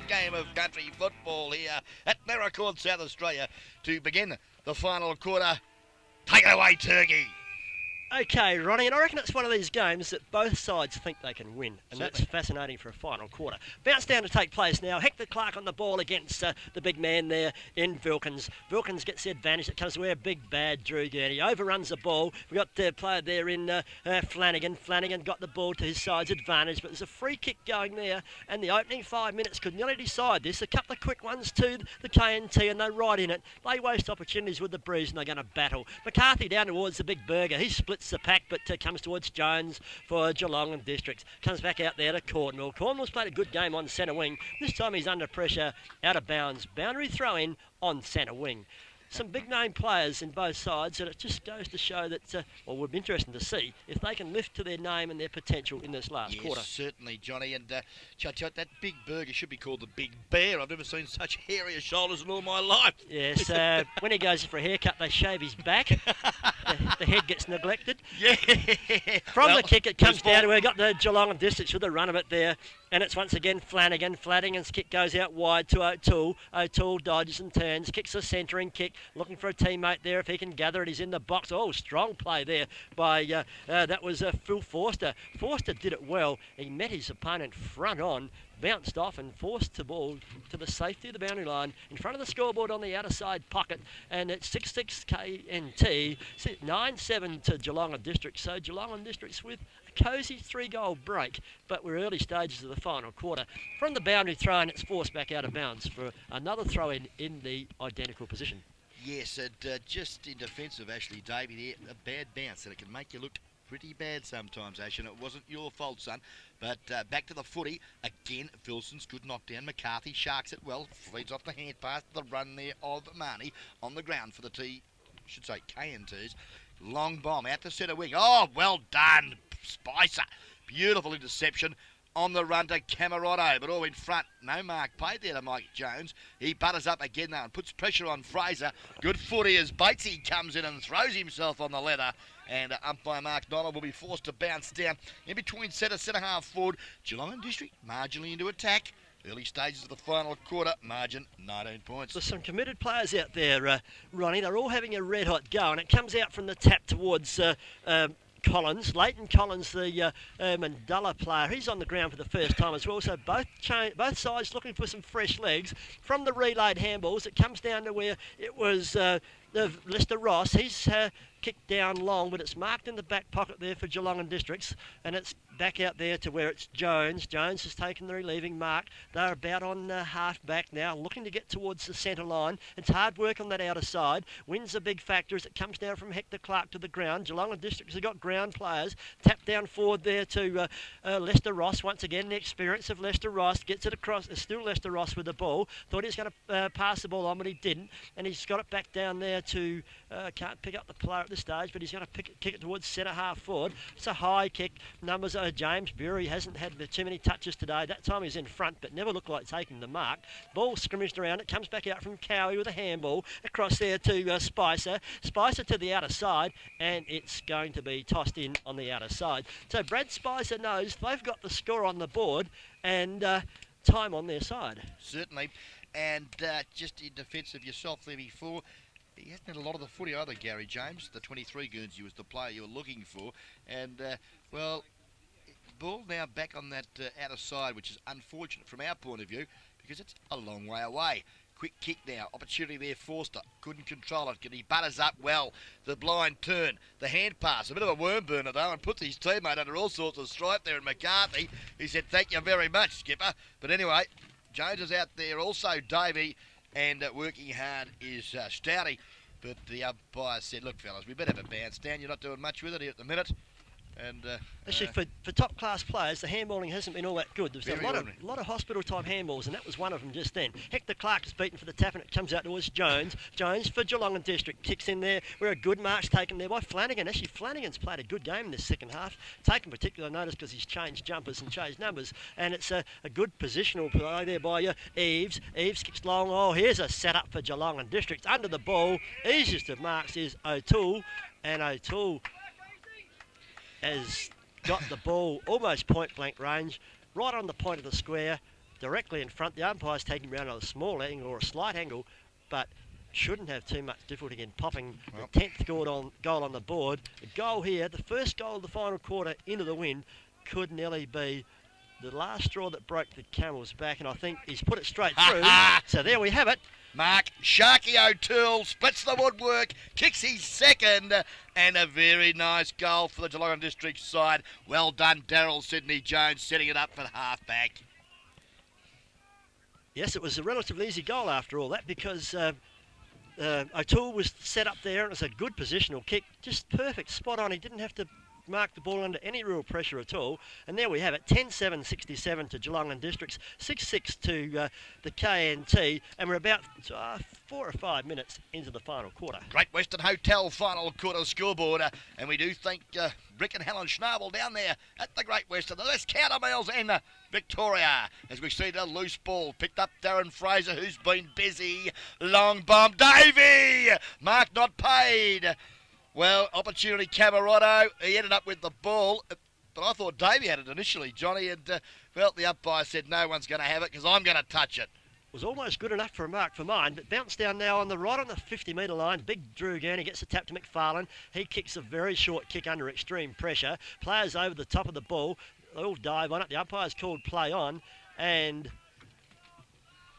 game of country football here at Merricorn, South Australia, to begin the final quarter. Take it away, Turkey. Okay, Ronnie, and I reckon it's one of these games that both sides think they can win, and Certainly. that's fascinating for a final quarter. Bounce down to take place now. Hector Clark on the ball against the big man there in Vilkins. Vilkins gets the advantage. It comes to where big bad Drew Gurney overruns the ball. We've got the player there in Flanagan. Flanagan got the ball to his side's advantage, but there's a free kick going there, and the opening 5 minutes could nearly decide this. A couple of quick ones to the KNT, and they're right in it. They waste opportunities with the breeze, and they're going to battle. McCarthy down towards the big burger. He splits the pack, but comes towards Jones for Geelong and Districts. Comes back out there to Cornwall. Cornwall's played a good game on centre wing. This time he's under pressure, out of bounds. Boundary throw in on centre wing. Some big name players in both sides, and it just goes to show that, well, would be interesting to see if they can lift to their name and their potential in this last quarter. Certainly, Johnny. And that big burger should be called the Big Bear. I've never seen such hairier shoulders in all my life. Yes, when he goes for a haircut, they shave his back. The head gets neglected. Yeah. From the kick, it comes down to where we got the Geelong and Districts with the run of it there. And it's once again Flanagan. Flanagan's kick goes out wide to O'Toole. O'Toole dodges and turns, kicks a centering kick, looking for a teammate there. If he can gather it, he's in the box. Oh, strong play there by, that was Phil Forster. Forster did it well. He met his opponent front on, bounced off and forced the ball to the safety of the boundary line in front of the scoreboard on the outer side pocket. And it's 6-6 KNT, 9-7 to Geelong and Districts. So Geelong and Districts with a cosy 3-goal break, but we're early stages of the final quarter. From the boundary throw in, it's forced back out of bounds for another throw in the identical position. Yes, and just in defence of Ashley Davey there, a bad bounce, and it can make you look pretty bad sometimes, Ash, and it wasn't your fault, son. But back to the footy. Again, Filson's good knockdown. McCarthy sharks it well. Feeds off the hand pass to the run there of Marnie on the ground for the KNTs. Long bomb out to centre wing. Oh, well done, Spicer. Beautiful interception on the run to Cameroto, but all in front. No mark paid there to Mike Jones. He butters up again now and puts pressure on Fraser. Good footy as Batesy comes in and throws himself on the leather. And umpire Mark Donald will be forced to bounce down in between centre half forward. Geelong and District marginally into attack. Early stages of the final quarter, margin 19 points. There's some committed players out there, Ronnie. They're all having a red-hot go, and it comes out from the tap towards Collins. Leighton Collins, the Mandela player, he's on the ground for the first time as well. So both sides looking for some fresh legs. From the relayed handballs, it comes down to where it was Lester Ross. He's kicked down long, but it's marked in the back pocket there for Geelong and Districts, and it's back out there to where it's Jones. Jones has taken the relieving mark. They're about on half back now, looking to get towards the centre line. It's hard work on that outer side. Wind's a big factor as it comes down from Hector Clark to the ground. Geelong and Districts have got ground players. Tap down forward there to Lester Ross. Once again, the experience of Lester Ross gets it across. It's still Lester Ross with the ball. Thought he was going to pass the ball on, but he didn't. And he's got it back down there to, can't pick up the player at this stage, but he's going to kick it towards centre half forward. It's a high kick. Numbers are James Bury hasn't had too many touches today. That time he's in front, but never looked like taking the mark. Ball scrimmaged around. It comes back out from Cowie with a handball across there to Spicer. Spicer to the outer side, and it's going to be tossed in on the outer side. So Brad Spicer knows they've got the score on the board and time on their side. Certainly. And just in defence of yourself there before, he hasn't had a lot of the footy either, Gary James. The 23 Guernsey was the player you were looking for. And, well, ball now back on that outer side, which is unfortunate from our point of view because it's a long way away. Quick kick now. Opportunity there, Forster. Couldn't control it. He butters up well. The blind turn. The hand pass. A bit of a worm burner, though, and puts his teammate under all sorts of strife there in McCarthy. He said, thank you very much, Skipper. But anyway, Jones is out there. Also, Davey. And working hard is Stouty. But the umpire said, look, fellas, we better have a bounce down. You're not doing much with it here at the minute. And actually, for top-class players, the handballing hasn't been all that good. There's a lot of hospital-type handballs, and that was one of them just then. Hector Clark is beaten for the tap, and it comes out towards Jones. Jones for Geelong and District kicks in there. Where a good mark's taken there by Flanagan. Actually, Flanagan's played a good game in this second half. Taken particular notice because he's changed jumpers and changed numbers. And it's a good positional play there by Eves. Eves kicks long. Oh, here's a set-up for Geelong and District. Under the ball, easiest of marks is O'Toole. And O'Toole has got the ball almost point-blank range, right on the point of the square, directly in front. The umpire's taking round on a small angle or a slight angle, but shouldn't have too much difficulty in popping the 10th goal on the board. A goal here, the first goal of the final quarter into the wind, could nearly be the last straw that broke the camel's back, and I think he's put it straight through. So there we have it. Mark Sharky O'Toole splits the woodwork, kicks his second, and a very nice goal for the Geelong District side. Well done, Daryl Sydney Jones, setting it up for half-back. Yes, it was a relatively easy goal after all that, because O'Toole was set up there, and it was a good positional kick, just perfect, spot on. He didn't have to mark the ball under any real pressure at all. And there we have it, 10-7-67 to Geelong and Districts, 6-6 to the KNT, and we're about 4 or 5 minutes into the final quarter. Great Western Hotel final quarter scoreboard, and we do thank Rick and Helen Schnabel down there at the Great Western, the less countermiles in Victoria, as we see the loose ball picked up Darren Fraser, who's been busy. Long bomb, Davey! Mark not paid. Well, opportunity Camerotto. He ended up with the ball, but I thought Davey had it initially, Johnny, and well, the umpire said no one's going to have it because I'm going to touch it. Was almost good enough for a mark for mine, but bounced down now on the right on the 50-metre line. Big Drew Gurney gets the tap to McFarlane. He kicks a very short kick under extreme pressure. Players over the top of the ball. They all dive on it. The umpire's called play on, and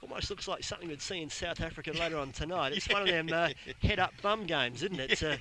almost looks like something we'd see in South Africa later on tonight. It's one of them head-up bum games, isn't it?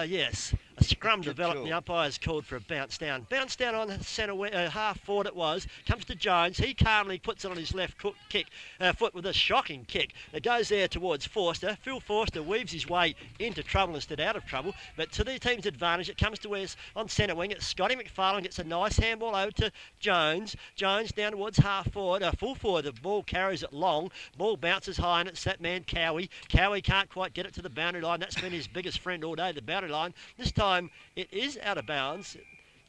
Yes. A scrum developed, the umpire's called for a bounce down. Bounce down on the centre, half forward it was. Comes to Jones. He calmly puts it on his left foot with a shocking kick. It goes there towards Forster. Phil Forster weaves his way into trouble instead of out of trouble. But to the team's advantage, it comes to Wes on centre wing. It's Scotty McFarlane gets a nice handball over to Jones. Jones down towards half forward, full forward. The ball carries it long. Ball bounces high, and it's that man Cowie. Cowie can't quite get it to the boundary line. That's been his biggest friend all day, the boundary line. This time it is out of bounds,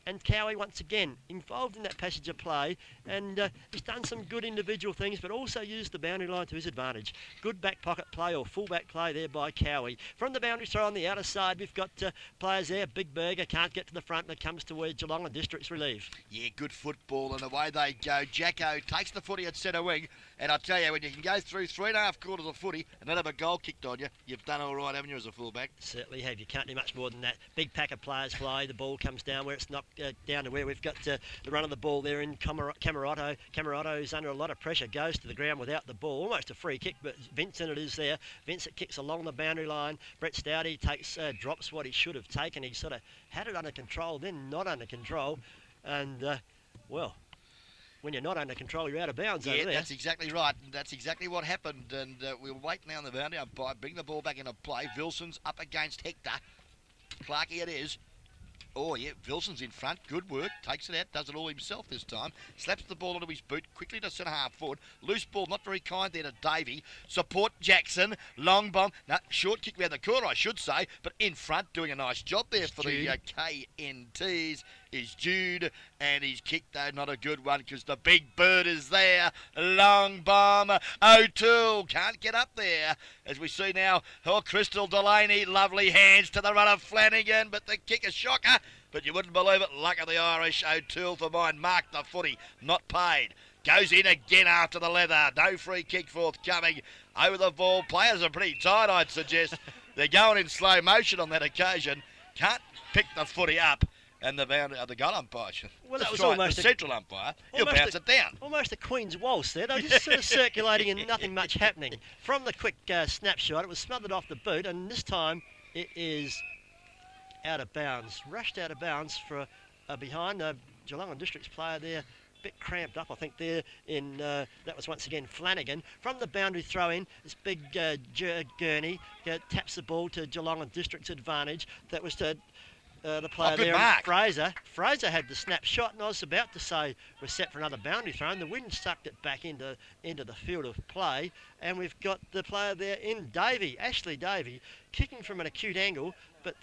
and Cowie once again involved in that passage of play, and he's done some good individual things, but also used the boundary line to his advantage. Good back pocket play or full back play there by Cowie. From the boundary throw on the outer side, we've got players there. Big Berger can't get to the front, and it comes to where Geelong and Districts relieve. Yeah, good football, and away they go. Jacko takes the footy at centre wing, and I tell you, when you can go through 3.5 quarters of footy and not have a goal kicked on you, you've done all right, haven't you, as a fullback? Certainly have. You can't do much more than that. Big pack of players fly. The ball comes down where it's knocked down to where we've got the run of the ball there in Camerotto. Camerotto's under a lot of pressure, goes to the ground without the ball. Almost a free kick, but Vincent it is there. Vincent kicks along the boundary line. Brett Stouty drops what he should have taken. He sort of had it under control, then not under control. And, well, when you're not under control, you're out of bounds over there. Yeah, that's exactly right. That's exactly what happened. And we'll wait now on the boundary umpire, bring the ball back into play. Wilson's up against Hector. Clarkey it is. Oh, yeah, Wilson's in front. Good work. Takes it out. Does it all himself this time. Slaps the ball onto his boot. Quickly to centre half forward. Loose ball. Not very kind there to Davey. Support Jackson. Long bomb. No, short kick around the corner, I should say. But in front, doing a nice job there for the KNTs is Jude. And he's kicked, though, not a good one because the big bird is there. Long bomb. O'Toole can't get up there. As we see now, Crystal Delaney. Lovely hands to the run of Flanagan. But the kick is shocker. But you wouldn't believe it. Luck of the Irish. O'Toole for mine. Marked the footy. Not paid. Goes in again after the leather. No free kick forthcoming. Over the ball. Players are pretty tight, I'd suggest. They're going in slow motion on that occasion. Can't pick the footy up. And the goal umpire. Well, that was right, almost the central umpire. He'll bounce it down. Almost a Queen's waltz there. They're just sort of circulating and nothing much happening. From the quick snapshot, it was smothered off the boot, and this time it is out of bounds. Rushed out of bounds for behind the Geelong and Districts player there. Bit cramped up, I think, there in that was once again Flanagan. From the boundary throw in, this big Gurney taps the ball to Geelong and Districts' advantage. That was to the player there, mark. Fraser. Fraser had the snap shot, and I was about to say we're set for another boundary throw, and the wind sucked it back into the field of play, and we've got the player there in Davey, Ashley Davey, kicking from an acute angle, but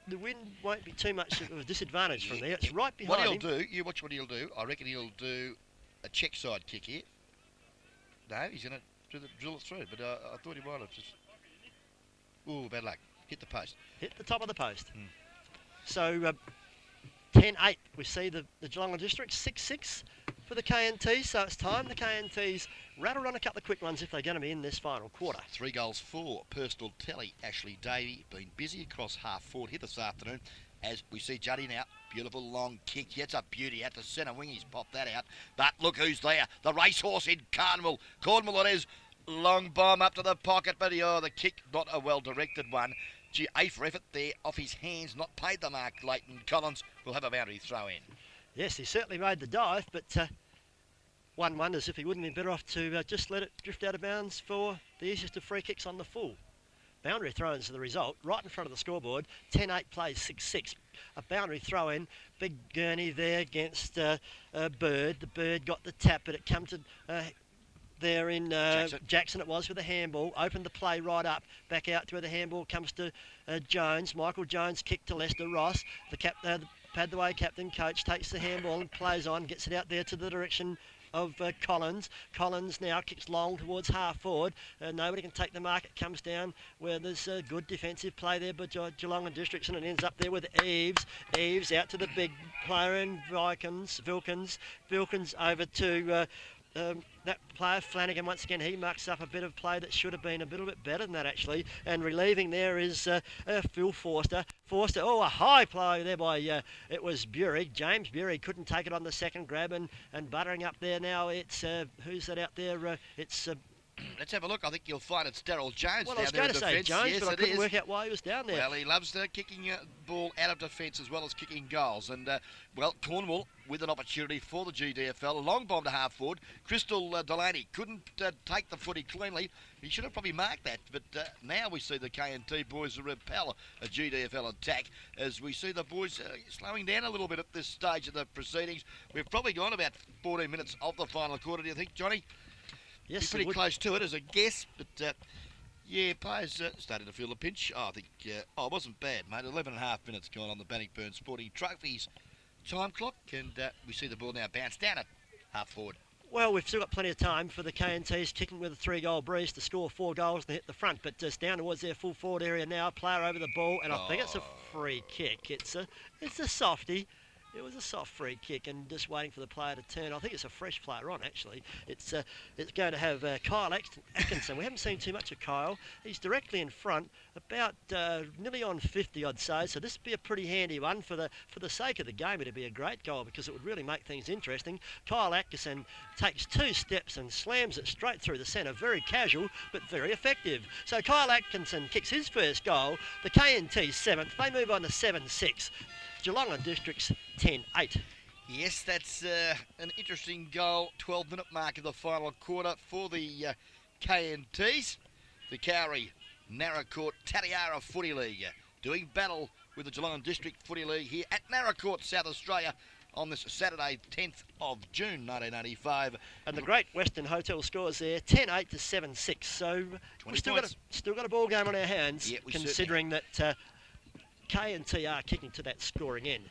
the wind won't be too much of a disadvantage from there. It's right behind him. What he'll do, you watch what he'll do. I reckon he'll do a check side kick here. No, he's going to drill it through, but I thought he might have just... Ooh, bad luck. Hit the post. Hit the top of the post. So 10-8, we see the Geelong District, 6-6. for the KNT, so it's time the KNTs rattled on a couple of quick ones if they're going to be in this final quarter. 3 goals for personal tally. Ashley Davey been busy across half forward here this afternoon. As we see Juddy now, beautiful long kick. That's a beauty out to centre wing. He's popped that out. But look who's there. The racehorse in Cornwall. Cornwall it is. Long bomb up to the pocket, but the kick not a well-directed one. Gee, A for effort there off his hands. Not paid the mark. Leighton Collins will have a boundary throw in. Yes, he certainly made the dive, but one wonders if he wouldn't be better off to just let it drift out of bounds for the easiest of free kicks on the full. Boundary throw-ins are the result, right in front of the scoreboard. 10-8 plays 6-6. A boundary throw-in, big gurney there against Bird. The Bird got the tap, but it come to there in Jackson it was with a handball. Opened the play right up, back out to where the handball comes to Jones. Michael Jones kick to Lester Ross. The Padthaway captain coach takes the handball and plays on, gets it out there to the direction of Collins. Collins now kicks long towards half forward. Nobody can take the mark. It comes down where there's a good defensive play there by Geelong and Districts, and it ends up there with Eves. Eves out to the big player in Vilkins. Vilkins over to that player, Flanagan, once again, he mucks up a bit of play that should have been a little bit better than that, actually. And relieving there is Phil Forster. Forster, a high play there by, it was Bury. James Bury couldn't take it on the second grab, and buttering up there now, it's, who's that out there? It's... Let's have a look. I think you'll find it's Daryl Jones. Well, down I was there going to say defence. Jones, Yes, but I couldn't work out why he was down there. Well, he loves kicking ball out of defence as well as kicking goals. And, Cornwall with an opportunity for the GDFL. A long bomb to half forward. Crystal Delaney couldn't take the footy cleanly. He should have probably marked that. But now we see the KNT boys repel a GDFL attack as we see the boys slowing down a little bit at this stage of the proceedings. We've probably gone about 14 minutes of the final quarter, do you think, Johnny? Yes, pretty close to it as a guess, but players starting to feel the pinch. I think, it wasn't bad, mate. 11 and a half minutes gone on the Bannockburn Sporting Trophies time clock, and we see the ball now bounce down at half forward. Well, we've still got plenty of time for the KNTs kicking with a 3-goal breeze to score 4 goals and hit the front, but just down towards their full forward area now. Player over the ball, and I think it's a free kick. It's a softie. It was a soft free kick and just waiting for the player to turn. I think it's a fresh player on, actually. It's going to have Kyle Atkinson. We haven't seen too much of Kyle. He's directly in front, about nearly on 50, I'd say. So this would be a pretty handy one for the sake of the game. It'd be a great goal because it would really make things interesting. Kyle Atkinson takes 2 steps and slams it straight through the centre. Very casual, but very effective. So Kyle Atkinson kicks his first goal. The KNT 7th. They move on to 7-6. Geelong and Districts 10-8. Yes, that's an interesting goal. 12-minute mark of the final quarter for the KNTs. The Cowrie Narracourt Tatiara Footy League doing battle with the Geelong District Footy League here at Narracourt, South Australia on this Saturday, 10th of June 1985. And the Great Western Hotel scores there, 10-8 to 7-6. So we've still got a ball game on our hands, considering that KNT are kicking to that scoring end.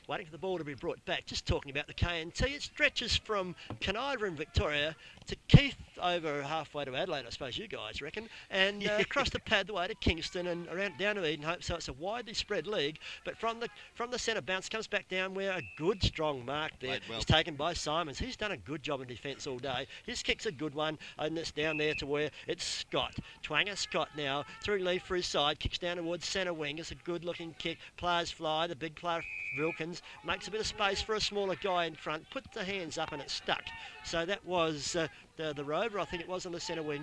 Waiting for the ball to be brought back. Just talking about the KNT, it stretches from Caniva in Victoria to Keith over halfway to Adelaide, I suppose you guys reckon, and across the Padthaway to Kingston and around down to Edenhope. So it's a widely spread league. But from the centre bounce comes back down where a good strong mark there is taken by Simons. He's done a good job in defence all day. His kick's a good one, and it's down there to where it's Scott. Twanger Scott now through leave for his side, kicks down towards centre wing. It's a good looking kick. Players fly. The big player Wilkins makes a bit of space for a smaller guy in front, puts the hands up and it's stuck. So that was the rover, I think it was, on the centre wing.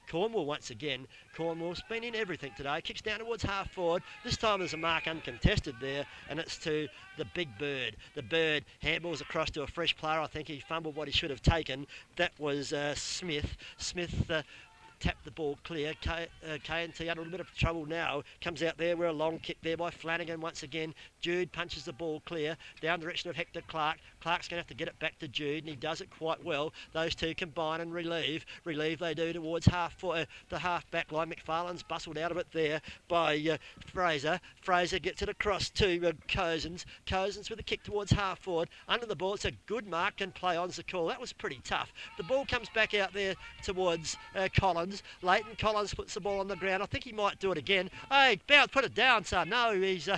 Cornwall once again. Cornwall's been in everything today. Kicks down towards half forward. This time there's a mark uncontested there, and it's to the big Bird. The Bird handballs across to a fresh player. I think he fumbled what he should have taken. That was Smith. Smith tapped the ball clear. KNT under a little bit of trouble now. Comes out there where a long kick there by Flanagan once again. Jude punches the ball clear down the direction of Hector Clark. Clark's going to have to get it back to Jude, and he does it quite well. Those two combine and relieve. Relieve they do towards the half back line. McFarlane's bustled out of it there by Fraser. Fraser gets it across to Cozens. Cozens with a kick towards half forward. Under the ball, it's a good mark and play on's the call. That was pretty tough. The ball comes back out there towards Collins. Collins. Leighton Collins puts the ball on the ground. I think he might do it again. Hey, bounce, put it down, son. No, he's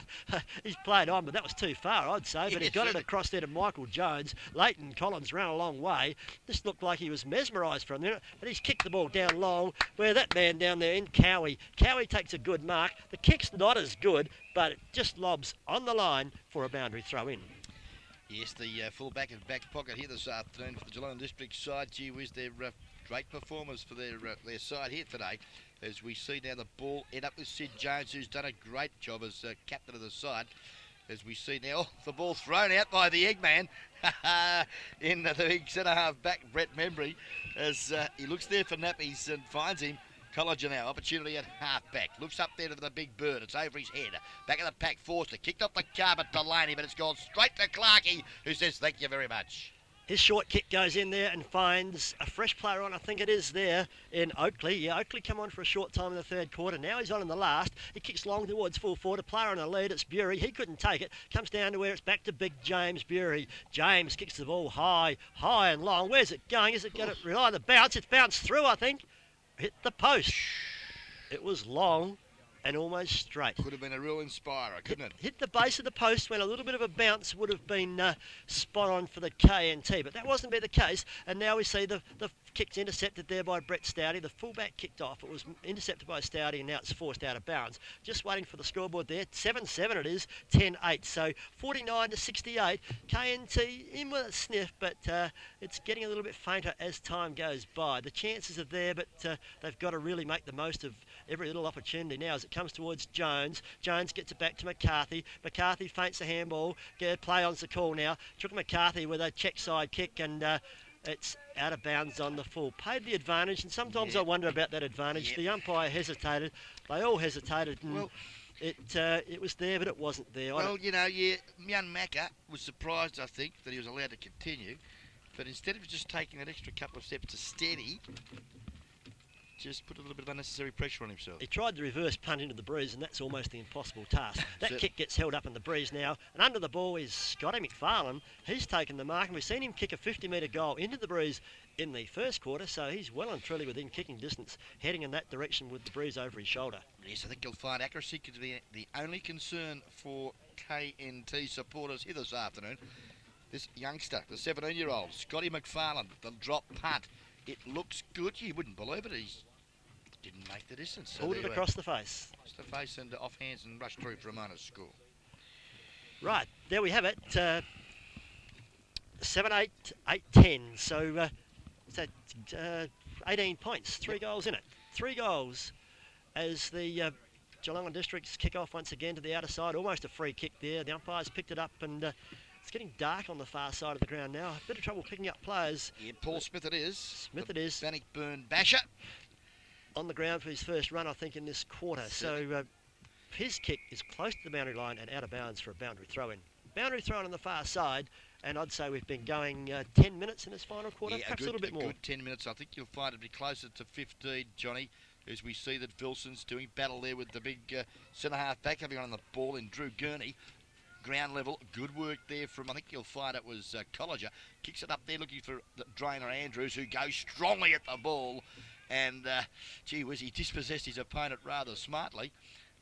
played on, but that was too far, I'd say. But he got it across there to Michael Jones. Leighton Collins ran a long way. This looked like he was mesmerised for a minute, but he's kicked the ball down long where that man down there in Cowie. Cowie takes a good mark. The kick's not as good, but it just lobs on the line for a boundary throw in. Yes, the full-back and back pocket here this afternoon for the Geelong District side. Gee whiz, they're great performers for their side here today. As we see now the ball end up with Sid Jones, who's done a great job as captain of the side. As we see now, the ball thrown out by the Eggman in the big centre-half back, Brett Membry, as he looks there for nappies and finds him. Colliger now, opportunity at half-back. Looks up there to the big bird. It's over his head. Back of the pack, Forster. Kicked off the carpet, Delaney, but it's gone straight to Clarkey, who says thank you very much. His short kick goes in there and finds a fresh player on, I think it is there, in Oakley. Yeah, Oakley come on for a short time in the third quarter. Now he's on in the last. He kicks long towards full forward. A player on a lead, it's Bury. He couldn't take it. Comes down to where it's back to big James Bury. James kicks the ball high and long. Where's it going? Is it going to rely on the bounce? It's bounced through, I think. Hit the post. It was long and almost straight. Could have been a real inspirer, couldn't it? Hit the base of the post when a little bit of a bounce would have been spot on for the KNT, but that wasn't be the case. And now we see the kick's intercepted there by Brett Stouty. The fullback kicked off. It was intercepted by Stouty, and now it's forced out of bounds. Just waiting for the scoreboard there. 7-7 it is, 10-8. So 49-68. KNT in with a sniff, but it's getting a little bit fainter as time goes by. The chances are there, but they've got to really make the most of every little opportunity now as it comes towards Jones. Jones gets it back to McCarthy. McCarthy feints the handball. Play on's the call now. Took McCarthy with a check side kick, and it's out of bounds on the full. Paid the advantage, and sometimes I wonder about that advantage. The umpire hesitated. They all hesitated, and it was there, but it wasn't there. Well, you know, young Macca was surprised, I think, that he was allowed to continue. But instead of just taking that extra couple of steps to steady, just put a little bit of unnecessary pressure on himself. He tried to reverse punt into the breeze, and that's almost the impossible task. That kick gets held up in the breeze now, and under the ball is Scotty McFarlane. He's taken the mark, and we've seen him kick a 50-metre goal into the breeze in the first quarter, so he's well and truly within kicking distance, heading in that direction with the breeze over his shoulder. Yes, I think you'll find accuracy could be the only concern for KNT supporters here this afternoon. This youngster, the 17-year-old, Scotty McFarlane, the drop punt. It looks good. You wouldn't believe it. He didn't make the distance. So pulled it across the face. Across the face and off hands and rushed through for a minus score. Right, there we have it. 7-8, 8-10. So it's 18 points, 3 goals in it. 3 goals as the Geelong Districts kick off once again to the outer side. Almost a free kick there. The umpires picked it up, and it's getting dark on the far side of the ground now. A bit of trouble picking up players. Yeah, Paul Smith it is. Smith it is. Bannockburn basher. On the ground for his first run, I think, in this quarter. So his kick is close to the boundary line and out of bounds for a boundary throw-in. Boundary throw-in on the far side, and I'd say we've been going 10 minutes in this final quarter, perhaps a little bit more. Good 10 minutes. I think you'll find it be closer to 15, Johnny, as we see that Vilson's doing battle there with the big centre-half back, having on the ball in Drew Gurney. Ground level, good work there from, I think you'll find it was Colliger. Kicks it up there looking for the Drainer Andrews, who goes strongly at the ball. And, gee whiz, he dispossessed his opponent rather smartly.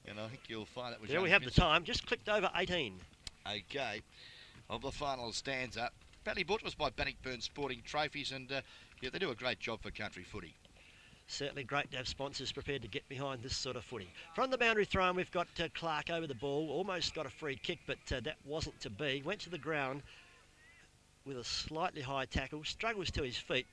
And I think you'll find it was... There we have the time. Just clicked over 18. Okay. Of the final stanza. Badly bought was by Bannockburn Sporting Trophies, and yeah, they do a great job for country footy. Certainly great to have sponsors prepared to get behind this sort of footy. From the boundary throw, we've got Clark over the ball. Almost got a free kick, but that wasn't to be. Went to the ground with a slightly high tackle. Struggles to his feet.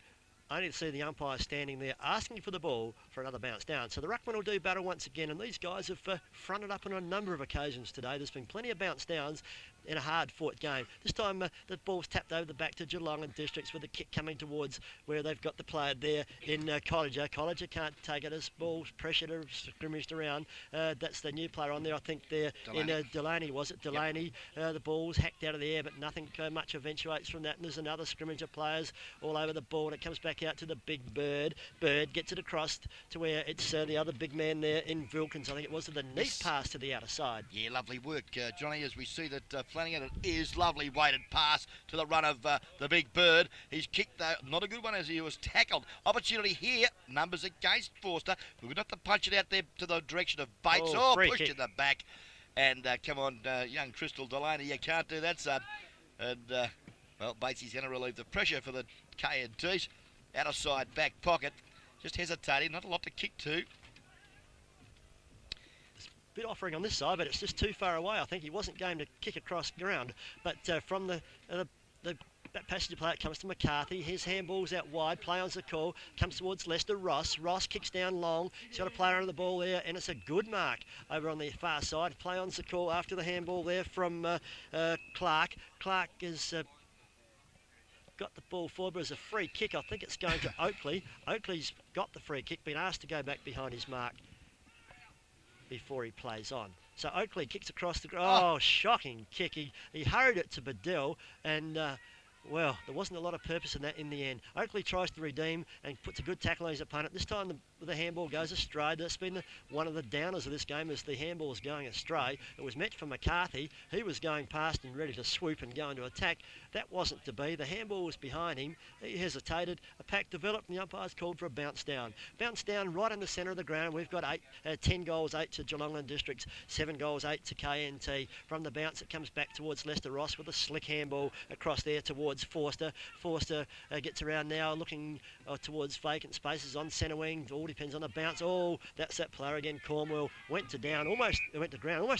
Only to see the umpire standing there asking for the ball for another bounce down. So the ruckman will do battle once again, and these guys have fronted up on a number of occasions today. There's been plenty of bounce downs in a hard-fought game. This time the ball's tapped over the back to Geelong and Districts with the kick coming towards where they've got the player there in Colliger. Colliger can't take it as ball's pressured or scrimmaged around. That's the new player on there, I think, there Delaney. In Delaney, was it? Delaney. Yep. The ball's hacked out of the air, but nothing much eventuates from that. And there's another scrimmage of players all over the ball, and it comes back out to the big Bird. Bird gets it across to where it's the other big man there in Wilkins. I think it was the neat pass to the outer side. Yeah, lovely work, Johnny, as we see that Flanagan. It is lovely weighted pass to the run of the Big Bird. He's kicked, not a good one as he was tackled. Opportunity here, numbers against Forster. We're going to have to punch it out there to the direction of Bates. Pushed in the back. And come on, young Crystal Delaney, you can't do that, son. And, well, Bates's going to relieve the pressure for the KNTs. Out of side back pocket. Just hesitating, not a lot to kick to. Bit offering on this side, but it's just too far away. I think he wasn't going to kick across ground. But from the passenger play, it comes to McCarthy. His handball's out wide. Play on's the call. Comes towards Lester. Ross kicks down long. He's got a player under the ball there, and it's a good mark over on the far side. Play on's the call after the handball there from Clark. Clark is... got the ball forward, but as a free kick, I think it's going to Oakley. Oakley's got the free kick, been asked to go back behind his mark before he plays on. So Oakley kicks across the... Oh, shocking kick. He hurried it to Bedell, and... well, there wasn't a lot of purpose in that in the end. Oakley tries to redeem and puts a good tackle on his opponent. This time the handball goes astray. That's been one of the downers of this game, is the handball is going astray. It was meant for McCarthy. He was going past and ready to swoop and go into attack. That wasn't to be. The handball was behind him. He hesitated. A pack developed, and the umpires called for a bounce down. Bounce down right in the centre of the ground. We've got 10 goals, 8 to Geelong and Districts, 7 goals, 8 to KNT. From the bounce, it comes back towards Lester Ross with a slick handball across there towards Forster. Forster gets around now, looking towards vacant spaces on centre wing. All depends on the bounce. Oh, that's that player again. Cornwell went to ground, almost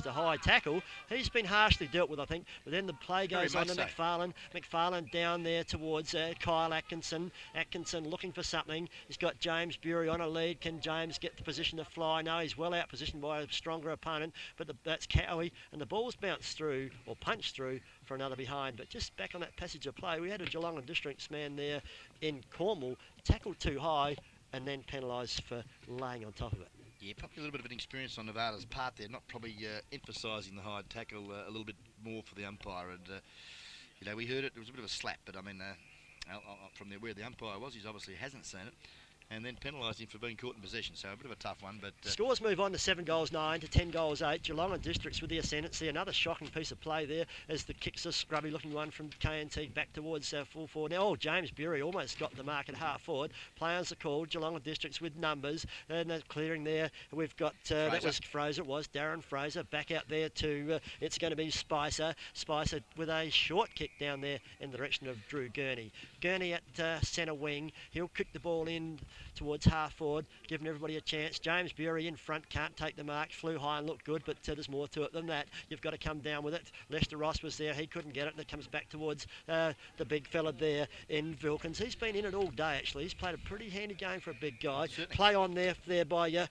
a high tackle. He's been harshly dealt with, I think. But then the play goes on to McFarlane. McFarlane down there towards Kyle Atkinson. Atkinson looking for something. He's got James Bury on a lead. Can James get the position to fly? No, he's well out positioned by a stronger opponent. But that's Cowie, and the ball's bounced through or punched through for another behind. But just back on that passage of play, we had a Geelong and Districts man there in Cornwall, tackled too high and then penalised for laying on top of it. Yeah, probably a little bit of an experience on Nevada's part there, not probably emphasising the high tackle a little bit more for the umpire. And, you know, we heard it was a bit of a slap, but I mean, from there where the umpire was, he obviously hasn't seen it. And then penalised him for being caught in possession. So a bit of a tough one. But scores move on to 7 goals 9 to 10 goals 8. Geelong and Districts with the ascendancy. Another shocking piece of play there as the kicks a scrubby looking one from KNT back towards full forward. Now, James Bury almost got the mark at half forward. Play-ons are called. Geelong and Districts with numbers. And they're clearing there. We've got, that was Fraser. It was Darren Fraser. Back out there to, it's going to be Spicer. Spicer with a short kick down there in the direction of Drew Gurney. Gurney at centre wing. He'll kick the ball in towards half forward, giving everybody a chance. James Bury in front, can't take the mark, flew high and looked good, but there's more to it than that. You've got to come down with it. Lester Ross was there, he couldn't get it, and it comes back towards the big fella there in Vilkins. He's been in it all day, actually. He's played a pretty handy game for a big guy. Certainly. Play on there by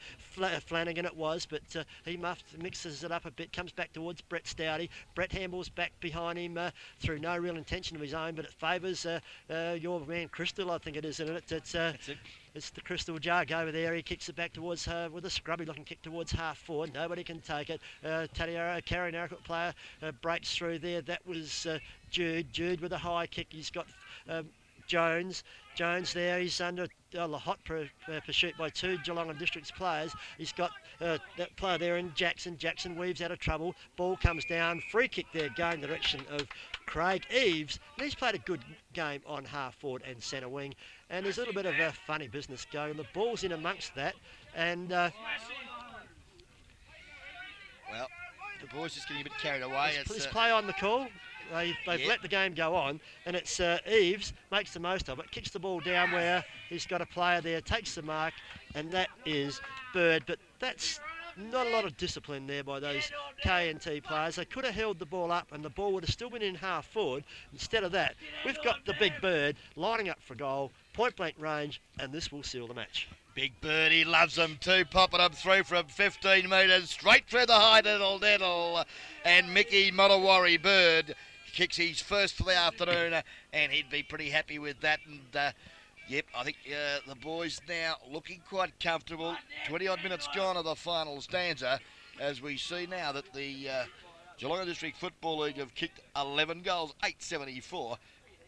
Flanagan it was, but he mixes it up a bit, comes back towards Brett Stouty. Brett handballs back behind him through no real intention of his own, but it favours your man Crystal, I think it is, isn't it? That's it. It's the Crystal jug over there. He kicks it back towards with a scrubby looking kick towards half forward. Nobody can take it. Carry Narracott player breaks through there. That was Jude. Jude with a high kick. He's got Jones. Jones there. He's under the hot pursuit by 2 Geelong and Districts players. He's got that player there in Jackson. Jackson weaves out of trouble. Ball comes down. Free kick there going the direction of Craig Eves. And he's played a good game on half forward and centre wing. And there's a little bit of a funny business going. The ball's in amongst that. And well, the boys just getting a bit carried away. It's play on the call. They've let the game go on, and it's Eves makes the most of it, kicks the ball down where he's got a player there, takes the mark, and that is Bird. But that's not a lot of discipline there by those KNT players. They could have held the ball up, and the ball would have still been in half forward. Instead of that, we've got the big Bird lining up for goal, point blank range, and this will seal the match. Big Bird, he loves them too, popping them through from 15 metres, straight through the high nettle. And Mickey Monowari Bird kicks his first for the afternoon, and he'd be pretty happy with that. And yep, I think the boys now looking quite comfortable. 20-odd minutes gone of the final stanza, as we see now that the Geelong District Football League have kicked 11 goals, 874.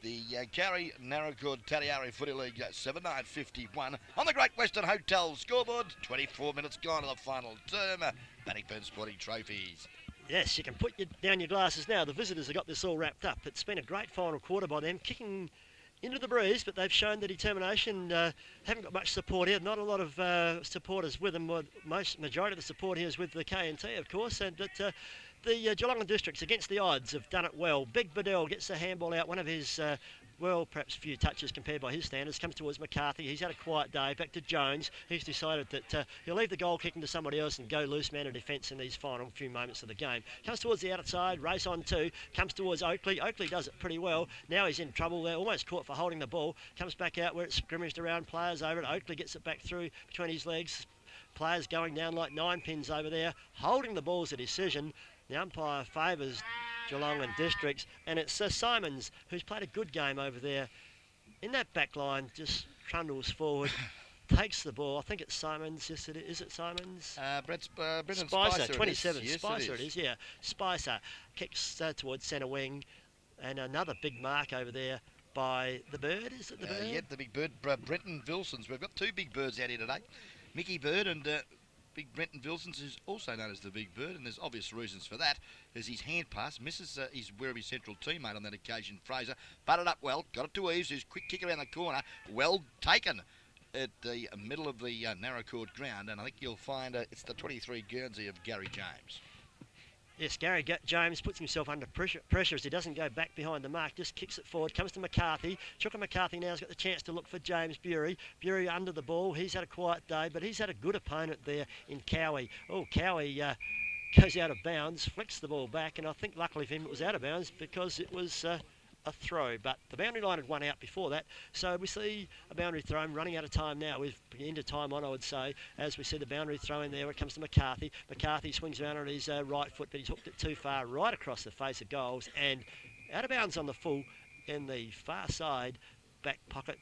The Carry Narracott Tatiari Footy League 7-9-51 on the Great Western Hotel scoreboard. 24 minutes gone to the final term. Bannockburn Sporting Trophies. Yes, you can put down your glasses now. The visitors have got this all wrapped up. It's been a great final quarter by them, kicking into the breeze, but they've shown the determination. Haven't got much support here. Not a lot of supporters with them. Majority of the support here is with the KNT, of course. But the Geelong Districts, against the odds, have done it well. Big Bedell gets the handball out. One of his, perhaps few touches compared by his standards. Comes towards McCarthy. He's had a quiet day. Back to Jones. He's decided that he'll leave the goal kicking to somebody else and go loose man of defence in these final few moments of the game. Comes towards the outside. Race on two. Comes towards Oakley. Oakley does it pretty well. Now he's in trouble. They're almost caught for holding the ball. Comes back out where it's scrimmaged around. Players over it. Oakley gets it back through between his legs. Players going down like 9 pins over there. Holding the ball's a decision. The umpire favours Geelong and Districts, and it's Simons who's played a good game over there in that back line, just trundles forward, takes the ball. I think it's Simons. Yes, it is. Is it Simons? Brendan Spicer, 27. Yes, Spicer it is, yeah. Spicer kicks towards centre wing, and another big mark over there by the Bird. Is it the Bird? Yeah, the big bird, Brenton Vilsons. We've got two big birds out here today. Mickey Bird and Big Brenton Vilsons is also known as the Big Bird, and there's obvious reasons for that. There's his hand pass, misses his Werribee Central teammate on that occasion, Fraser. Butted up well, got it to Eves, who's quick kick around the corner. Well taken at the middle of the narrow court ground, and I think you'll find it's the 23 Guernsey of Gary James. Yes, Gary James puts himself under pressure as he doesn't go back behind the mark, just kicks it forward, comes to McCarthy. Chuka McCarthy now's got the chance to look for James Bury. Bury under the ball. He's had a quiet day, but he's had a good opponent there in Cowie. Oh, Cowie goes out of bounds, flicks the ball back, and I think luckily for him it was out of bounds because it was a throw, but the boundary line had one out before that, so we see a boundary throw. I'm running out of time now. We've into time on, I would say, as we see the boundary throw in there when it comes to McCarthy. McCarthy swings around on his right foot, but he's hooked it too far right across the face of goals and out of bounds on the full in the far side back pocket,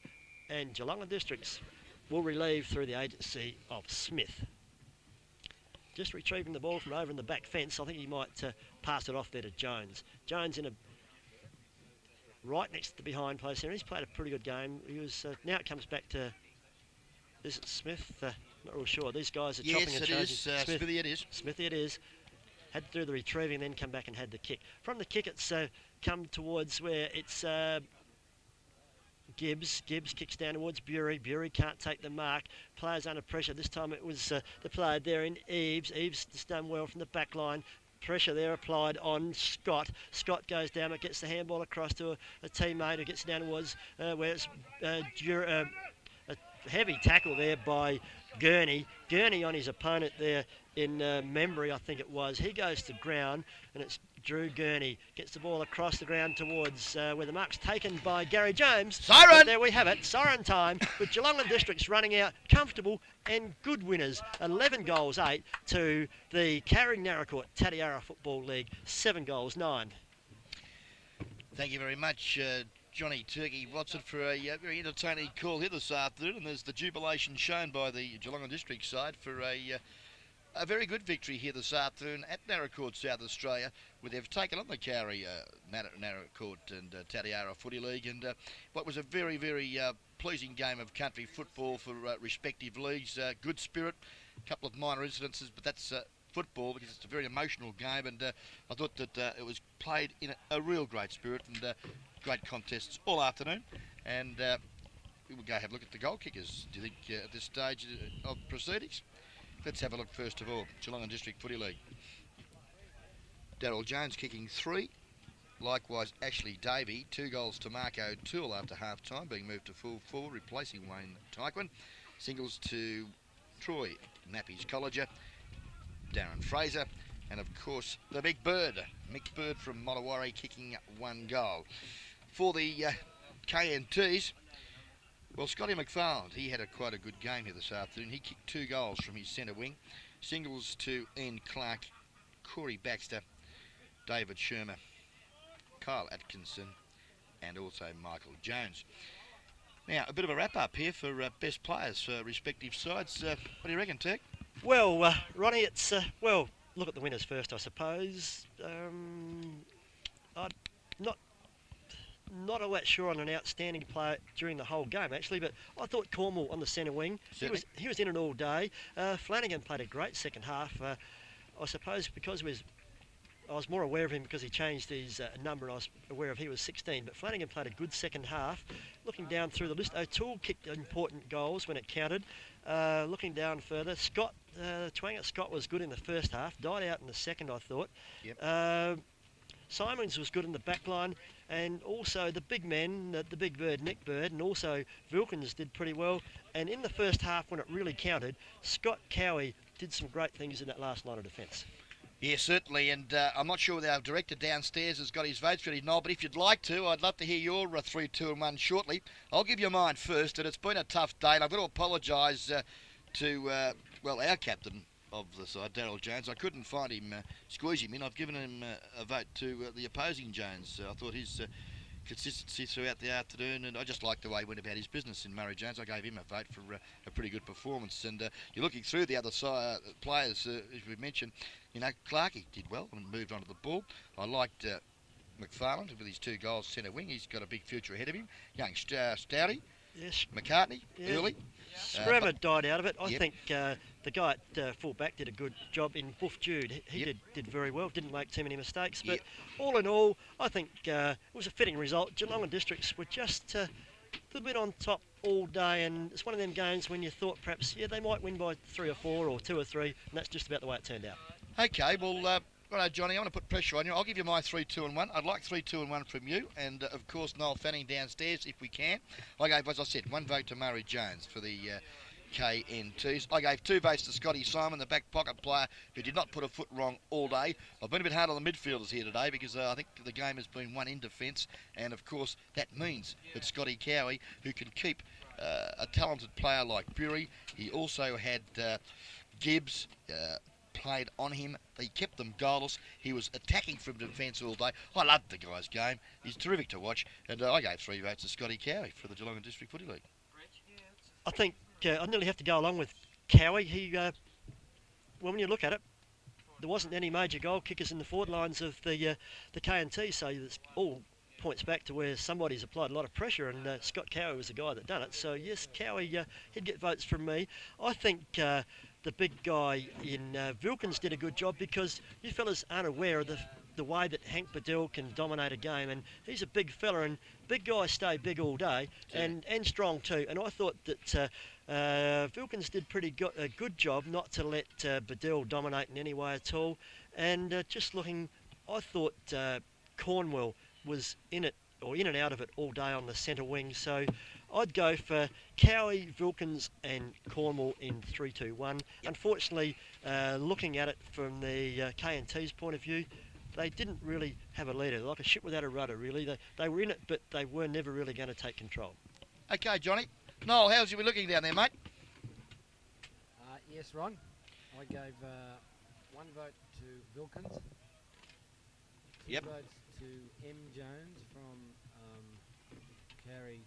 and Geelong and Districts will relieve through the agency of Smith. Just retrieving the ball from over in the back fence. I think he might pass it off there to Jones. Jones in a right next to the behind place here. He's played a pretty good game. He was now it comes back to, is it Smith? Not real sure. These guys are chopping and changing. Yes, it is. Smithy it is. Smithy it is. Had to do the retrieving, then come back and had the kick. From the kick, it's come towards where it's Gibbs. Gibbs kicks down towards Bury. Bury can't take the mark. Players under pressure. This time it was the player there in Eves. Eves has done well from the back line. Pressure there applied on Scott. Scott goes down but gets the handball across to a teammate who gets down towards where it's a heavy tackle there by Gurney. Gurney on his opponent there in Membry, I think it was. He goes to ground, and it's Drew Gurney. Gets the ball across the ground towards where the mark's taken by Gary James. Siren! But there we have it. Siren time with Geelong and Districts running out comfortable and good winners. 11 goals 8 to the Carring Narracourt Tatiara Football League. 7 goals 9. Thank you very much, Johnny Turkey Watson, for a very entertaining call here this afternoon. And there's the jubilation shown by the Geelong and District side for a very good victory here this afternoon at Narracourt, South Australia, where they've taken on the Cowrie Narracourt and Tatiara Footy League, and what was a very, very pleasing game of country football for respective leagues. Good spirit, a couple of minor incidences, but that's football because it's a very emotional game, and I thought that it was played in a real great spirit and great contests all afternoon. And we will go have a look at the goal kickers. Do you think at this stage of proceedings? Let's have a look first of all. Geelong and District Footy League. Daryl Jones kicking 3. Likewise, Ashley Davey, 2 goals to Marco Toole after half-time, being moved to full forward, replacing Wayne Tyquin. Singles to Troy Nappies Colliger, Darren Fraser, and of course the Big Bird, Mick Bird from Mottawari, kicking 1 goal. For the KNTs, well, Scotty McFarland, he had quite a good game here this afternoon. He kicked 2 goals from his centre wing. Singles to Ian Clark, Corey Baxter, David Shermer, Kyle Atkinson, and also Michael Jones. Now, a bit of a wrap-up here for best players for respective sides. What do you reckon, Turk? Well, Ronnie, it's, well, look at the winners first, I suppose. I'm not all that sure on an outstanding player during the whole game, actually, but I thought Cornwall on the centre wing, he was in it all day. Flanagan played a great second half. I suppose because he was I was more aware of him because he changed his number, and I was aware of he was 16. But Flanagan played a good second half. Looking down through the list, O'Toole kicked important goals when it counted. Looking down further, Twanger Scott was good in the first half, died out in the second, I thought. Yep. Simons was good in the back line, and also the big men, the big bird, Nick Bird, and also Wilkins did pretty well. And in the first half, when it really counted, Scott Cowie did some great things in that last line of defence. Yeah, certainly, and I'm not sure whether our director downstairs has got his votes ready, Noel, but if you'd like to, I'd love to hear your 3, 2 and 1 shortly. I'll give you mine first, and it's been a tough day, and I've got to apologise to our captain of the side, Daryl Jones. I couldn't find him, squeeze him in. I've given him a vote to the opposing Jones. I thought his consistency throughout the afternoon, and I just liked the way he went about his business in Murray Jones. I gave him a vote for a pretty good performance. And you're looking through the other side players, as we mentioned, Clarkey did well and moved on to the ball. I liked McFarland with his 2 goals centre wing. He's got a big future ahead of him. Young Stouty. Yes. McCartney, early. Scrabber died out of it. I Yep. think the guy at full-back did a good job in Buff Jude. He did very well, didn't make too many mistakes. But all in all, I think it was a fitting result. Geelong and Districts were just a little bit on top all day, and it's one of them games when you thought perhaps, they might win by 3 or 4 or 2 or 3, and that's just about the way it turned out. Okay, well, righto, Johnny, I want to put pressure on you. I'll give you my 3, 2 and 1. I'd like 3, 2 and 1 from you, and of course Noel Fanning downstairs if we can. I gave, as I said, 1 vote to Murray Jones for the KNTs. I gave 2 votes to Scotty Simon, the back pocket player who did not put a foot wrong all day. I've been a bit hard on the midfielders here today because I think the game has been won in defence, and of course that means that Scotty Cowie, who can keep a talented player like Bury, he also had Gibbs played on him. He kept them goalless. He was attacking from defence all day. I loved the guy's game. He's terrific to watch. And I gave 3 votes to Scotty Cowie for the Geelong and District Footy League. I think I nearly have to go along with Cowie. When you look at it, there wasn't any major goal kickers in the forward lines of the KNT, so it's all points back to where somebody's applied a lot of pressure, and Scott Cowie was the guy that done it. So yes, Cowie, he'd get votes from me. I think the big guy in Wilkins did a good job, because you fellas aren't aware of the way that Hank Bedell can dominate a game, and he's a big fella, and big guys stay big all day, and strong too. And I thought that Wilkins did a good job not to let Bedell dominate in any way at all. And just looking, I thought Cornwell was in it, or in and out of it all day on the centre wing. So I'd go for Cowie, Wilkins and Cornwall in 3-2-1. Unfortunately, looking at it from the KNT's point of view, they didn't really have a leader, like a ship without a rudder, really. They were in it, but they were never really going to take control. Okay, Johnny. Noel, how's you looking down there, mate? Yes, Ron. I gave 1 vote to Wilkins, 2 votes to M. Jones from Carey.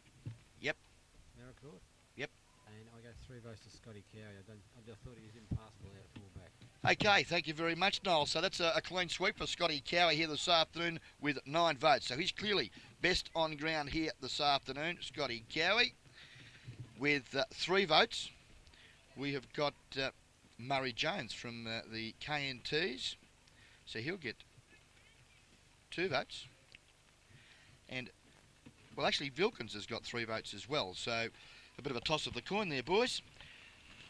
Maricourt. And I gave 3 votes to Scotty Cowie. I thought he was impassable out at fullback. Okay, thank you very much, Noel. So that's a clean sweep for Scotty Cowie here this afternoon with 9 votes. So he's clearly best on ground here this afternoon, Scotty Cowie, with 3 votes. We have got Murray Jones from the KNTs. So he'll get 2 votes. And, well, actually, Wilkins has got 3 votes as well. So a bit of a toss of the coin there, boys.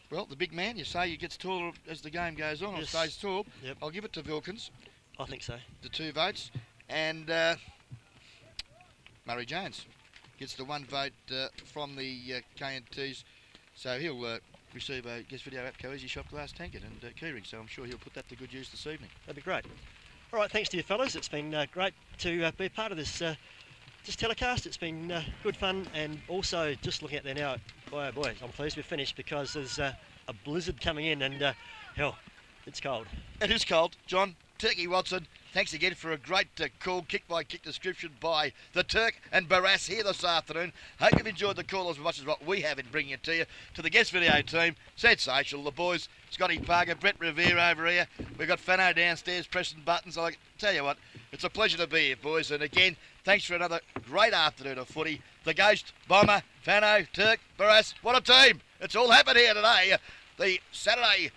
Well, the big man, you say, he gets taller as the game goes on, or stays tall. Yep. I'll give it to Wilkins. I think so. The 2 votes. And Murray Jones gets the 1 vote from the KNTs. So he'll receive a guest video at Coeasy Shop Glass Tankard and Keyring. So I'm sure he'll put that to good use this evening. That'd be great. All right, thanks to you fellas. It's been great to be part of this telecast. It's been good fun, and also just looking at there now, boy, I'm pleased we're finished, because there's a blizzard coming in, and hell, it's cold. It is cold. John, Turkey Watson, thanks again for a great call, kick-by-kick description by the Turk and Barras here this afternoon. Hope you've enjoyed the call as much as what we have in bringing it to you. To the guest video team, sensational, the boys, Scotty Parker, Brett Revere over here. We've got Fano downstairs pressing buttons. I tell you what, it's a pleasure to be here, boys. And again, thanks for another great afternoon of footy. The Ghost, Bomber, Fano, Turk, Barras, what a team. It's all happened here today. The Saturday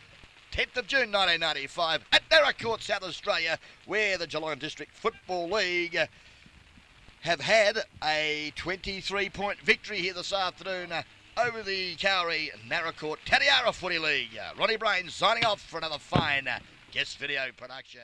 10th of June 1995 at Naracoorte, South Australia, where the Geelong District Football League have had a 23-point victory here this afternoon over the Cowrie Naracoorte Tatiara Footy League. Ronnie Brain signing off for another fine guest video production.